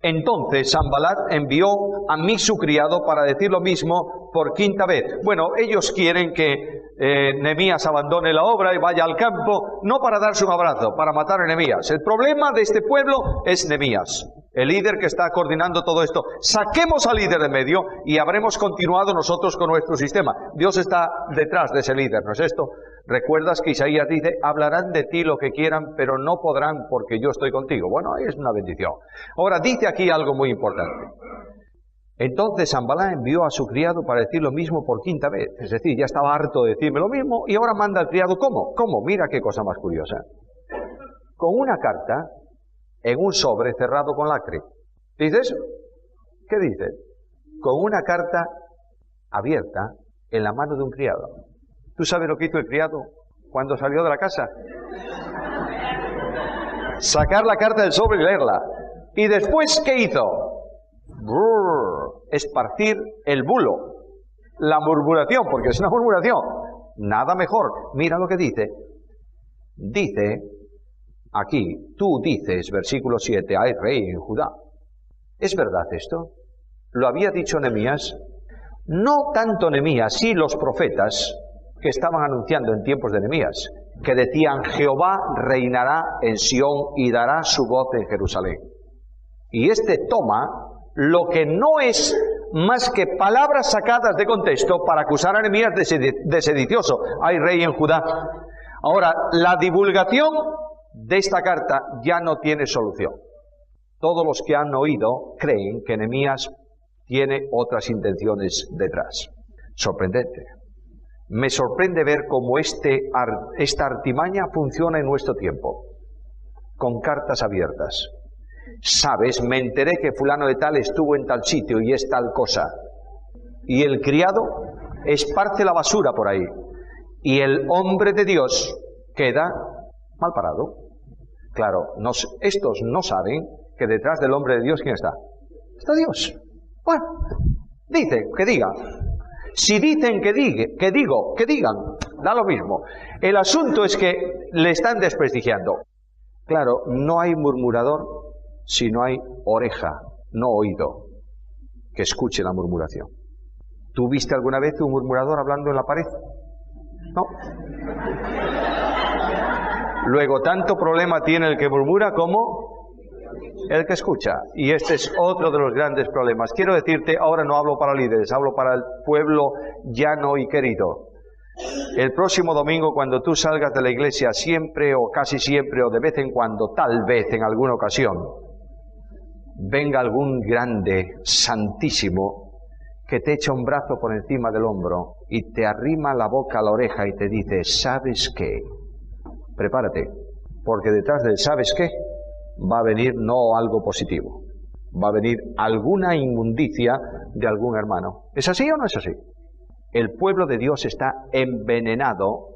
Entonces Sanbalat envió a mí su criado para decir lo mismo por quinta vez. Bueno, ellos quieren que Nehemías abandone la obra y vaya al campo, no para darse un abrazo, para matar a Nehemías. El problema de este pueblo es Nehemías, el líder que está coordinando todo esto. Saquemos al líder de medio y habremos continuado nosotros con nuestro sistema. Dios está detrás de ese líder, ¿no es esto? ¿Recuerdas que Isaías dice, hablarán de ti lo que quieran, pero no podrán porque yo estoy contigo? Bueno, ahí es una bendición. Ahora, dice aquí algo muy importante. Entonces Sanbalat envió a su criado para decir lo mismo por quinta vez. Es decir, ya estaba harto de decirme lo mismo y ahora manda al criado. ¿Cómo? ¿Cómo? Mira qué cosa más curiosa. Con una carta en un sobre cerrado con lacre. ¿Dice eso? ¿Qué dice? Con una carta abierta en la mano de un criado. ¿Tú sabes lo que hizo el criado cuando salió de la casa? Sacar la carta del sobre y leerla. ¿Y después qué hizo? Esparcir el bulo, la murmuración, porque es una murmuración. Nada mejor. Mira lo que dice. Dice, aquí, tú dices, versículo 7, hay rey en Judá. ¿Es verdad esto? ¿Lo había dicho Nehemías? No tanto Nehemías, sí los profetas que estaban anunciando en tiempos de Nehemías, que decían, Jehová reinará en Sión y dará su voz en Jerusalén. Y este toma lo que no es más que palabras sacadas de contexto para acusar a Nehemías de sedicioso. Hay rey en Judá. Ahora, la divulgación de esta carta ya no tiene solución. Todos los que han oído creen que Nehemías tiene otras intenciones detrás. Sorprendente. Me sorprende ver cómo esta artimaña funciona en nuestro tiempo, con cartas abiertas. Sabes, me enteré que fulano de tal estuvo en tal sitio y es tal cosa. Y el criado esparce la basura por ahí. Y el hombre de Dios queda mal parado. Claro, estos no saben que detrás del hombre de Dios, ¿quién está? Está Dios. Bueno, dice, que diga. Si dicen que digan, da lo mismo. El asunto es que le están desprestigiando. Claro, no hay murmurador si no hay oreja, no oído, que escuche la murmuración. ¿Tú viste alguna vez un murmurador hablando en la pared? No. Luego, tanto problema tiene el que murmura como el que escucha. Y este es otro de los grandes problemas. Quiero decirte, ahora no hablo para líderes, hablo para el pueblo llano y querido. El próximo domingo, cuando tú salgas de la iglesia, siempre o casi siempre o de vez en cuando, tal vez en alguna ocasión, venga algún grande, santísimo, que te echa un brazo por encima del hombro y te arrima la boca a la oreja y te dice, ¿sabes qué? Prepárate, porque detrás del ¿sabes qué? Va a venir no algo positivo, va a venir alguna inmundicia de algún hermano. ¿Es así o no es así? El pueblo de Dios está envenenado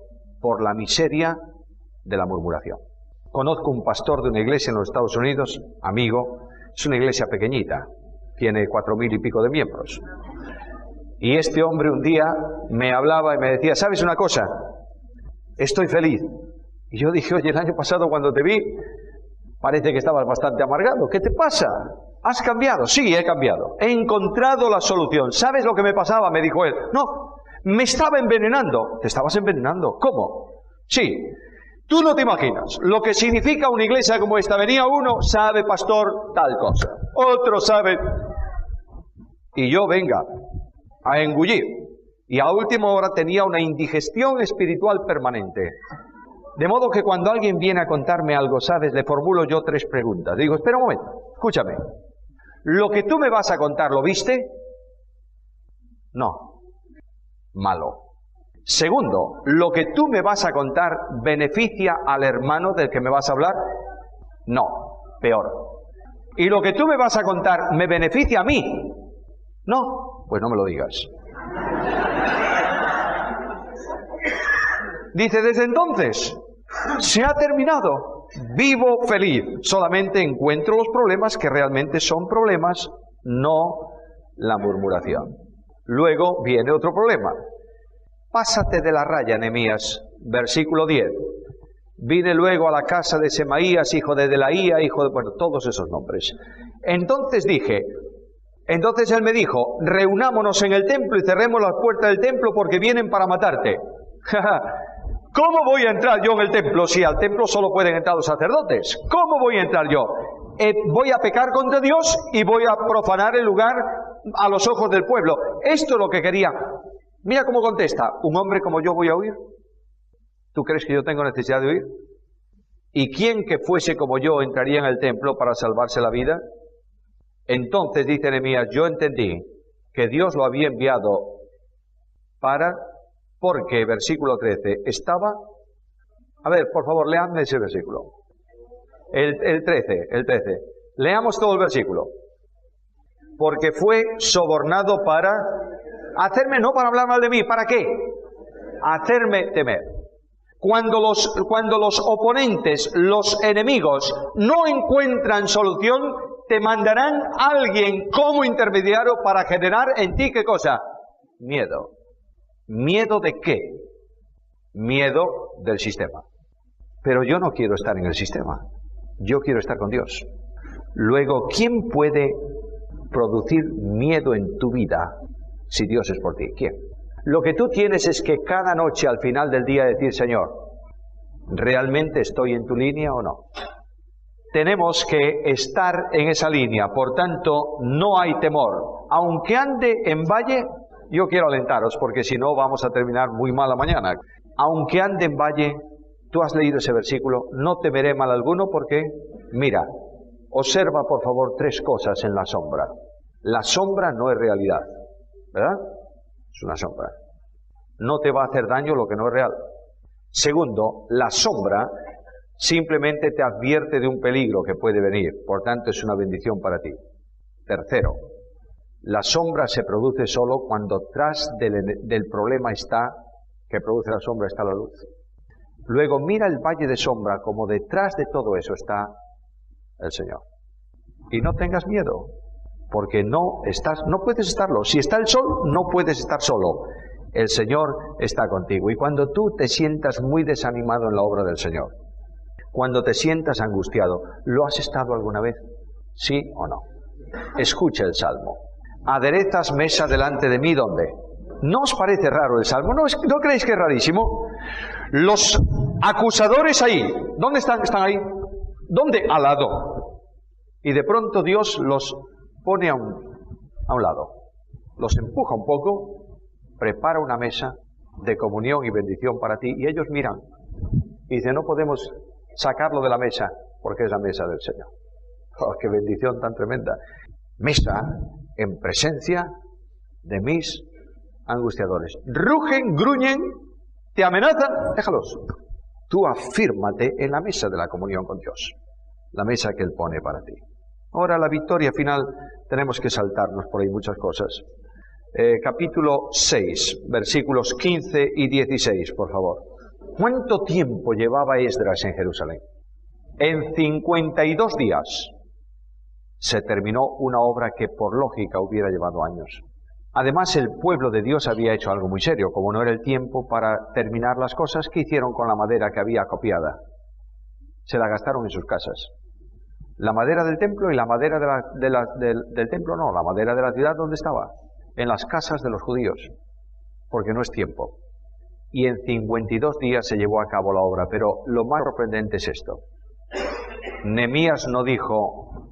por la miseria de la murmuración. Conozco un pastor de una iglesia en los Estados Unidos, amigo, es una iglesia pequeñita, tiene 4,000 y pico de miembros. Y este hombre un día me hablaba y me decía, ¿sabes una cosa? Estoy feliz. Y yo dije, oye, el año pasado cuando te vi, parece que estabas bastante amargado. ¿Qué te pasa? ¿Has cambiado? Sí, he cambiado. He encontrado la solución. ¿Sabes lo que me pasaba? Me dijo él. No, me estaba envenenando. ¿Te estabas envenenando? ¿Cómo? Sí.
Tú no te imaginas lo que significa una iglesia como esta. Venía uno, sabe, pastor, tal cosa. Otro sabe. Y yo, venga, a engullir. Y a última hora tenía una indigestión espiritual permanente. De modo que cuando alguien viene a contarme algo, ¿sabes? Le formulo yo 3 preguntas. Digo, espera un momento, escúchame. ¿Lo que tú me vas a contar, lo viste? No. Malo. Segundo, ¿lo que tú me vas a contar beneficia al hermano del que me vas a hablar? No. Peor. ¿Y lo que tú me vas a contar me beneficia a mí? No. Pues no me lo digas. Dice, desde entonces se ha terminado. Vivo feliz. Solamente encuentro los problemas que realmente son problemas, no la murmuración. Luego viene otro problema. Pásate de la raya, Nehemías. Versículo 10. Vine luego a la casa de Semaías, hijo de Delaía, hijo de... Bueno, todos esos nombres. Entonces él me dijo, reunámonos en el templo y cerremos las puertas del templo porque vienen para matarte. ¿Cómo voy a entrar yo en el templo si al templo solo pueden entrar los sacerdotes? ¿Cómo voy a entrar yo? Voy a pecar contra Dios y voy a profanar el lugar a los ojos del pueblo. Esto es lo que quería. Mira cómo contesta. ¿Un hombre como yo voy a huir? ¿Tú crees que yo tengo necesidad de huir? ¿Y quién que fuese como yo entraría en el templo para salvarse la vida? Entonces, dice Nehemías, yo entendí que Dios lo había enviado porque, versículo 13, estaba... A ver, por favor, leadme ese versículo. El 13. Leamos todo el versículo. Porque fue sobornado para hacerme, no para hablar mal de mí, ¿para qué? Hacerme temer. Cuando los oponentes, los enemigos, no encuentran solución, te mandarán a alguien como intermediario para generar en ti, ¿qué cosa? Miedo. ¿Miedo de qué? Miedo del sistema. Pero yo no quiero estar en el sistema. Yo quiero estar con Dios. Luego, ¿quién puede producir miedo en tu vida si Dios es por ti? ¿Quién? Lo que tú tienes es que cada noche al final del día decir, Señor, ¿realmente estoy en tu línea o no? Tenemos que estar en esa línea, por tanto, no hay temor. Aunque ande en valle, yo quiero alentaros, porque si no vamos a terminar muy mal mañana. Aunque ande en valle, tú has leído ese versículo, no temeré mal alguno, porque, mira, observa por favor 3 cosas en la sombra. La sombra no es realidad, ¿verdad? Es una sombra. No te va a hacer daño lo que no es real. Segundo, la sombra simplemente te advierte de un peligro que puede venir, por tanto es una bendición para ti. Tercero, la sombra se produce solo cuando tras del problema que produce la sombra está la luz. Luego mira el valle de sombra como detrás de todo eso está el Señor. Y no tengas miedo, porque no puedes estarlo. Si está el sol, no puedes estar solo. El Señor está contigo. Y cuando tú te sientas muy desanimado en la obra del Señor, cuando te sientas angustiado, ¿lo has estado alguna vez? ¿Sí o no? Escucha el Salmo. Aderezas mesa delante de mí, ¿dónde? ¿No os parece raro el Salmo? ¿No creéis que es rarísimo? Los acusadores ahí, ¿dónde están? ¿Están ahí? ¿Dónde? Al lado. Y de pronto Dios los pone a un lado. Los empuja un poco, prepara una mesa de comunión y bendición para ti, y ellos miran. Y dicen, no podemos sacarlo de la mesa, porque es la mesa del Señor. ¡Oh, qué bendición tan tremenda! Mesa en presencia de mis angustiadores. Rugen, gruñen, te amenazan, déjalos. Tú afírmate en la mesa de la comunión con Dios, la mesa que Él pone para ti. Ahora la victoria final, tenemos que saltarnos por ahí muchas cosas. Capítulo 6, versículos 15 y 16, por favor. ¿Cuánto tiempo llevaba Esdras en Jerusalén? En 52 días se terminó una obra que por lógica hubiera llevado años. Además, el pueblo de Dios había hecho algo muy serio. Como no era el tiempo para terminar las cosas, ¿qué hicieron con la madera que había copiada? Se la gastaron en sus casas. La madera del templo y la madera del templo no, la madera de la ciudad, ¿dónde estaba? En las casas de los judíos, porque no es tiempo. y en 52 días se llevó a cabo la obra. Pero lo más sorprendente es esto. Nehemías no dijo,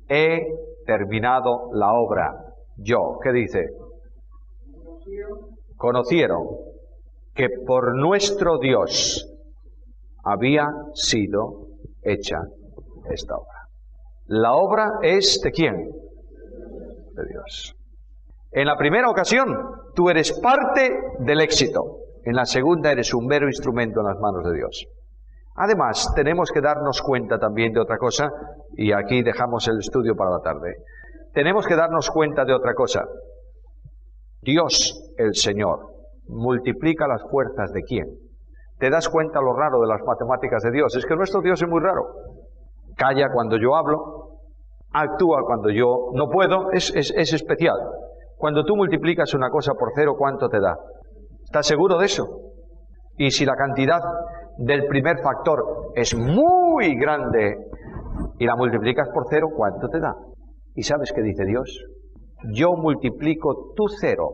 he terminado la obra. Yo, ¿qué dice? Conocieron que por nuestro Dios había sido hecha esta obra. La obra es ¿de quién? De Dios. En la primera ocasión, tú eres parte del éxito. En la segunda, eres un mero instrumento en las manos de Dios. Además, tenemos que darnos cuenta también de otra cosa, y aquí dejamos el estudio para la tarde. Tenemos que darnos cuenta de otra cosa. Dios, el Señor, multiplica las fuerzas ¿de quién? ¿Te das cuenta lo raro de las matemáticas de Dios? Es que nuestro Dios es muy raro. Calla cuando yo hablo, actúa cuando yo no puedo, es especial. Cuando tú multiplicas una cosa por 0, ¿cuánto te da? ¿Estás seguro de eso? Y si la cantidad del primer factor es muy grande y la multiplicas por 0, ¿cuánto te da? ¿Y sabes qué dice Dios? Yo multiplico tu 0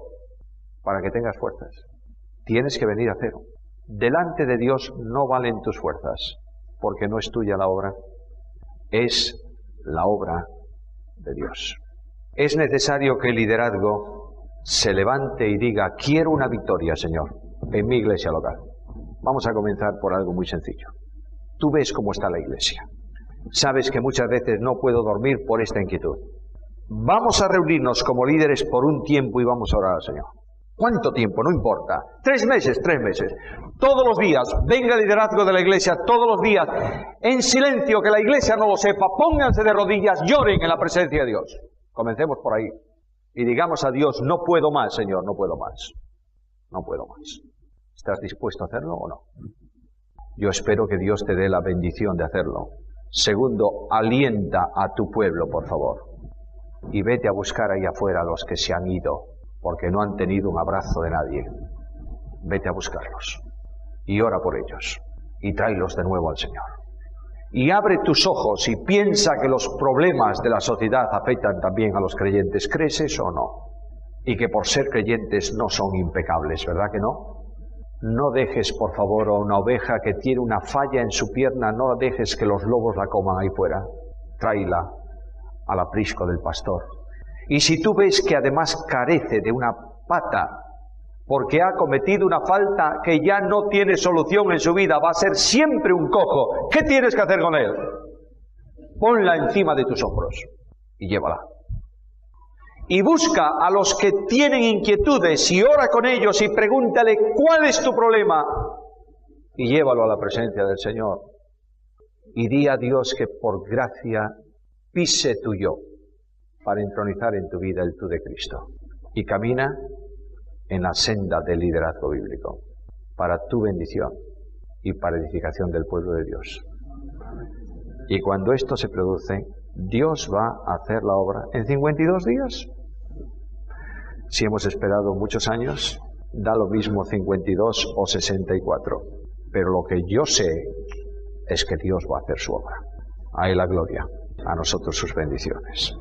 para que tengas fuerzas. Tienes que venir a 0. Delante de Dios no valen tus fuerzas, porque no es tuya la obra, es la obra de Dios. Es necesario que el liderazgo se levante y diga, quiero una victoria, Señor, en mi iglesia local. Vamos a comenzar por algo muy sencillo. Tú ves cómo está la iglesia. Sabes que muchas veces no puedo dormir por esta inquietud. Vamos a reunirnos como líderes por un tiempo y vamos a orar al Señor. ¿Cuánto tiempo? No importa. 3 meses, 3 meses. Todos los días, venga el liderazgo de la iglesia, todos los días, en silencio, que la iglesia no lo sepa, pónganse de rodillas, lloren en la presencia de Dios. Comencemos por ahí. Y digamos a Dios, no puedo más, Señor, no puedo más. No puedo más. ¿Estás dispuesto a hacerlo o no? Yo espero que Dios te dé la bendición de hacerlo. Segundo, alienta a tu pueblo, por favor. Y vete a buscar ahí afuera a los que se han ido, porque no han tenido un abrazo de nadie. Vete a buscarlos. Y ora por ellos. Y tráelos de nuevo al Señor. Y abre tus ojos y piensa que los problemas de la sociedad afectan también a los creyentes. ¿Crees eso o no? Y que por ser creyentes no son impecables, ¿verdad que no? No dejes, por favor, a una oveja que tiene una falla en su pierna, no dejes que los lobos la coman ahí fuera. Tráela al aprisco del pastor. Y si tú ves que además carece de una pata, porque ha cometido una falta que ya no tiene solución en su vida, va a ser siempre un cojo, ¿qué tienes que hacer con él? Ponla encima de tus hombros y llévala. Y busca a los que tienen inquietudes y ora con ellos y pregúntale ¿cuál es tu problema? Y llévalo a la presencia del Señor. Y di a Dios que por gracia pise tu yo para entronizar en tu vida el tú de Cristo. Y camina en la senda del liderazgo bíblico para tu bendición y para edificación del pueblo de Dios. Y cuando esto se produce, Dios va a hacer la obra en 52 días. Si hemos esperado muchos años, da lo mismo 52 o 64. Pero lo que yo sé es que Dios va a hacer su obra. A Él la gloria, a nosotros sus bendiciones.